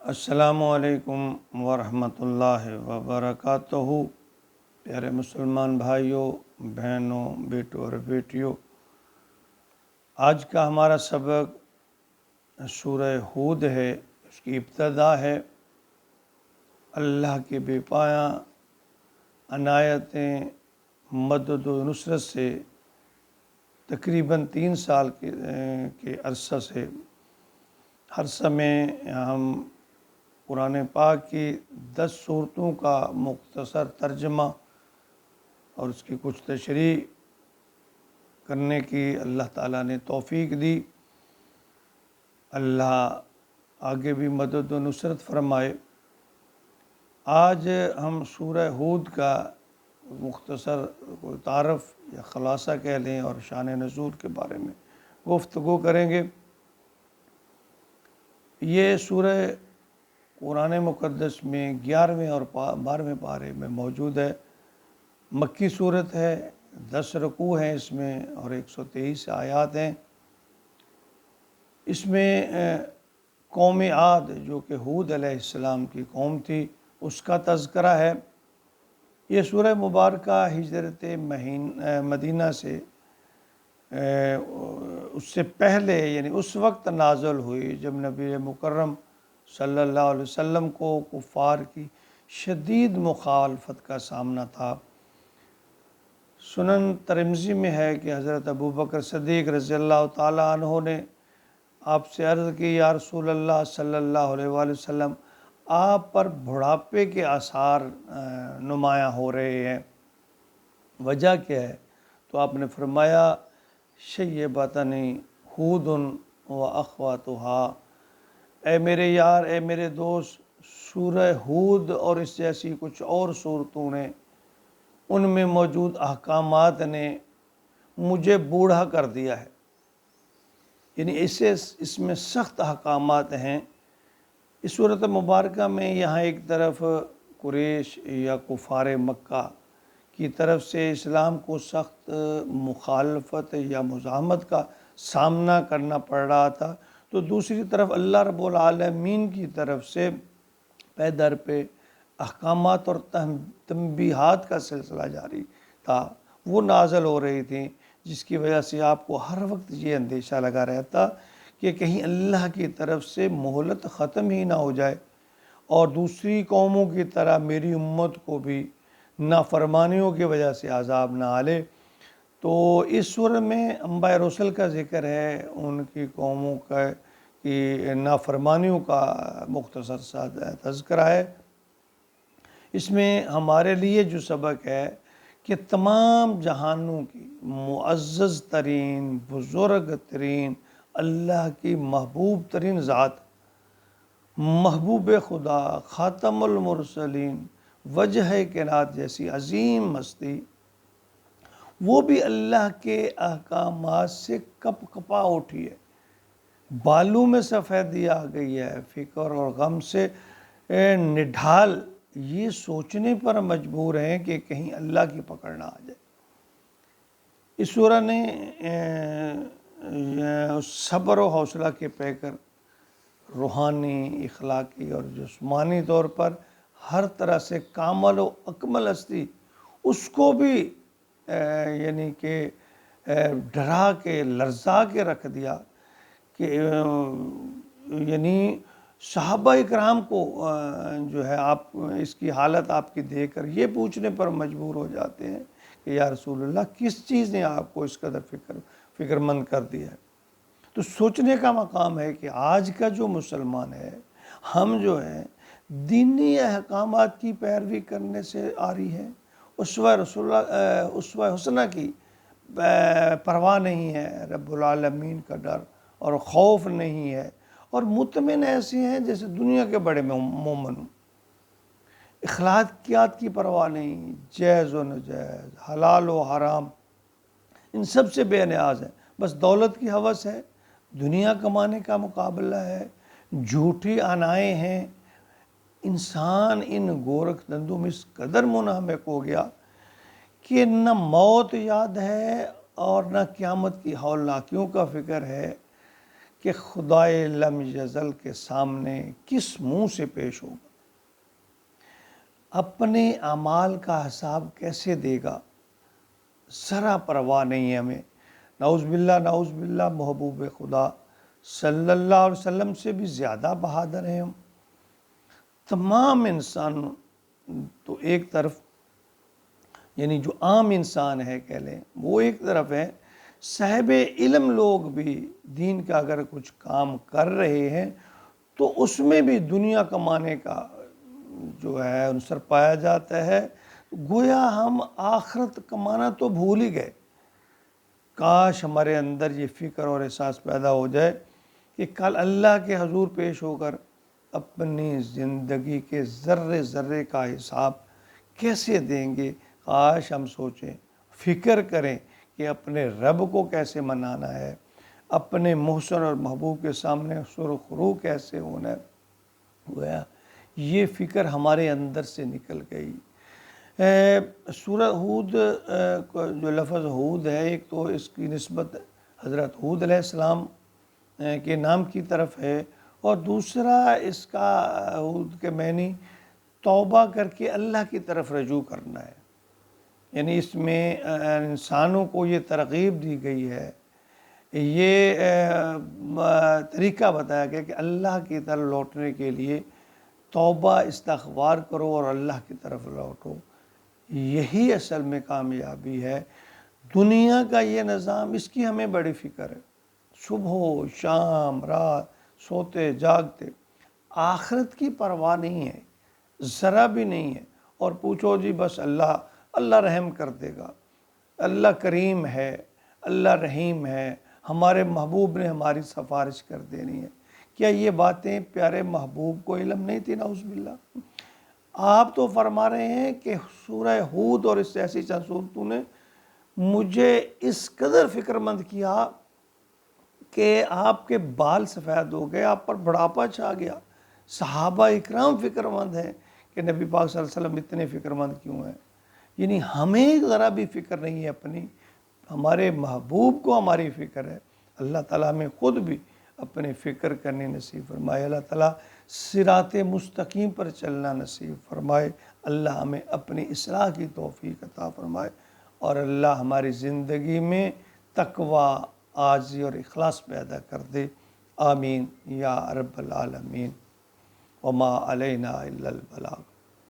السلام علیکم ورحمۃ اللہ وبرکاتہ۔ پیارے مسلمان بھائیوں، بہنوں، بیٹوں اور بیٹیوں، آج کا ہمارا سبق سورہ ہود ہے، اس کی ابتدا ہے۔ اللہ کی بے پایاں عنایتیں مدد و نصرت سے تقریباً 3 سال کے عرصہ سے ہر سمے ہم قرآن پاک کی 10 صورتوں کا مختصر ترجمہ اور اس کی کچھ تشریح کرنے کی اللہ تعالیٰ نے توفیق دی۔ اللہ آگے بھی مدد و نصرت فرمائے۔ آج ہم سورہ ہود کا مختصر تعارف یا خلاصہ کہہ لیں اور شان نزول کے بارے میں گفتگو کریں گے۔ یہ سورہ قرآن مقدس میں 11ویں اور 12ویں پارے میں موجود ہے۔ مکی صورت ہے، 10 رکوع ہیں اس میں اور 123 آیات ہیں۔ اس میں قوم عاد جو کہ ہود علیہ السلام کی قوم تھی اس کا تذکرہ ہے۔ یہ سورہ مبارکہ ہجرت مدینہ سے اس سے پہلے یعنی اس وقت نازل ہوئی جب نبی مکرم صلی اللہ علیہ وسلم کو کفار کی شدید مخالفت کا سامنا تھا۔ سنن ترمذی میں ہے کہ حضرت ابوبکر صدیق رضی اللہ تعالیٰ عنہ نے آپ سے عرض کی، یا رسول اللہ صلی اللہ علیہ وآلہ وسلم، آپ پر بڑھاپے کے آثار نمایاں ہو رہے ہیں، وجہ کیا ہے؟ تو آپ نے فرمایا، شیبتنی ہود و اخواتہا، اے میرے یار، اے میرے دوست، سورہ ہود اور اس جیسی کچھ اور صورتوں نے، ان میں موجود احکامات نے مجھے بوڑھا کر دیا ہے۔ یعنی اس میں سخت احکامات ہیں۔ اس صورت مبارکہ میں یہاں ایک طرف قریش یا کفار مکہ کی طرف سے اسلام کو سخت مخالفت یا مزاحمت کا سامنا کرنا پڑ رہا تھا، تو دوسری طرف اللہ رب العالمین کی طرف سے پے در پہ احکامات اور تنبیہات کا سلسلہ جاری تھا، وہ نازل ہو رہی تھیں، جس کی وجہ سے آپ کو ہر وقت یہ اندیشہ لگا رہتا کہ کہیں اللہ کی طرف سے مہلت ختم ہی نہ ہو جائے اور دوسری قوموں کی طرح میری امت کو بھی نافرمانیوں کی وجہ سے عذاب نہ آلے۔ تو اس سورہ میں انبیاء رسل کا ذکر ہے، ان کی قوموں کی نافرمانیوں کا مختصر سا تذکرہ ہے۔ اس میں ہمارے لیے جو سبق ہے کہ تمام جہانوں کی معزز ترین، بزرگ ترین، اللہ کی محبوب ترین ذات، محبوب خدا، خاتم المرسلین، وجہ کائنات جیسی عظیم ہستی، وہ بھی اللہ کے احکامات سے کپ کپا اٹھی ہے، بالوں میں سفیدی آ گئی ہے، فکر اور غم سے نڈھال یہ سوچنے پر مجبور ہیں کہ کہیں اللہ کی پکڑ نہ آ جائے۔ اس سورہ نے صبر و حوصلہ کے پیکر روحانی، اخلاقی اور جسمانی طور پر ہر طرح سے کامل و اکمل ہستی، اس کو بھی یعنی کہ ڈرا کے لرزا کے رکھ دیا کہ یعنی صحابہ اکرام کو جو ہے آپ اس کی حالت آپ کی دیکھ کر یہ پوچھنے پر مجبور ہو جاتے ہیں کہ یا رسول اللہ، کس چیز نے آپ کو اس قدر فکر مند کر دیا ہے؟ تو سوچنے کا مقام ہے کہ آج کا جو مسلمان ہے، ہم جو ہیں دینی احکامات کی پیروی کرنے سے آری ہے، اسوہ حسنہ کی پرواہ نہیں ہے، رب العالمین کا ڈر اور خوف نہیں ہے، اور مطمئن ایسے ہیں جیسے دنیا کے بڑے مومن ہوں، اخلاقیات کی پرواہ نہیں، جائز و ناجائز، حلال و حرام، ان سب سے بے نیاز ہیں۔ بس دولت کی ہوس ہے، دنیا کمانے کا مقابلہ ہے، جھوٹی انائیں ہیں۔ انسان ان گورکھ دندوں میں اس قدر منہمک ہو گیا کہ نہ موت یاد ہے اور نہ قیامت کی ہولناکیوں کا فکر ہے کہ خدائے لم یزل کے سامنے کس منہ سے پیش ہوگا، اپنے اعمال کا حساب کیسے دے گا، ذرا پرواہ نہیں ہے ہمیں۔ نعوذ باللہ محبوب خدا صلی اللہ علیہ وسلم سے بھی زیادہ بہادر ہیں ہم۔ تمام انسان تو ایک طرف، یعنی جو عام انسان ہے کہہ لیں وہ ایک طرف ہے، صاحب علم لوگ بھی دین کا اگر کچھ کام کر رہے ہیں تو اس میں بھی دنیا کمانے کا جو ہے عنصر پایا جاتا ہے۔ گویا ہم آخرت کمانا تو بھول ہی گئے۔ کاش ہمارے اندر یہ فکر اور احساس پیدا ہو جائے کہ کل اللہ کے حضور پیش ہو کر اپنی زندگی کے ذرے ذرے کا حساب کیسے دیں گے۔ کاش ہم سوچیں، فکر کریں کہ اپنے رب کو کیسے منانا ہے، اپنے محسن اور محبوب کے سامنے سرخ رو کیسے ہونا ہے۔ گویا یہ فکر ہمارے اندر سے نکل گئی۔ سورہ ہود جو لفظ ہود ہے، ایک تو اس کی نسبت حضرت ہود علیہ السلام کے نام کی طرف ہے، اور دوسرا اس کا ہود کے معنی توبہ کر کے اللہ کی طرف رجوع کرنا ہے۔ یعنی اس میں انسانوں کو یہ ترغیب دی گئی ہے، یہ طریقہ بتایا گیا کہ اللہ کی طرف لوٹنے کے لیے توبہ استغفار کرو اور اللہ کی طرف لوٹو۔ یہی اصل میں کامیابی ہے۔ دنیا کا یہ نظام، اس کی ہمیں بڑی فکر ہے، صبح شام رات سوتے جاگتے، آخرت کی پرواہ نہیں ہے، ذرا بھی نہیں ہے۔ اور پوچھو جی بس اللہ رحم کر دے گا، اللہ کریم ہے، اللہ رحیم ہے، ہمارے محبوب نے ہماری سفارش کر دینی ہے۔ کیا یہ باتیں پیارے محبوب کو علم نہیں تھی؟ نعوذ باللہ۔ آپ تو فرما رہے ہیں کہ سورہ ہود اور اس سے ایسی چند صورتوں نے مجھے اس قدر فکر مند کیا کہ آپ کے بال سفید ہو گئے، آپ پر بڑھاپا چھا گیا۔ صحابہ اکرام فکر مند ہیں کہ نبی پاک صلی اللہ علیہ وسلم اتنے فکر مند کیوں ہیں؟ یعنی ہمیں ذرا بھی فکر نہیں ہے اپنی، ہمارے محبوب کو ہماری فکر ہے۔ اللہ تعالیٰ ہمیں خود بھی اپنے فکر کرنے نصیب فرمائے۔ اللہ تعالیٰ صراط مستقیم پر چلنا نصیب فرمائے۔ اللہ ہمیں اپنی اصلاح کی توفیق عطا فرمائے، اور اللہ ہماری زندگی میں تقوی، عاجزی اور اخلاص پیدا کر دے۔ آمین یا رب العالمین۔ وما علینا الا البلاغ۔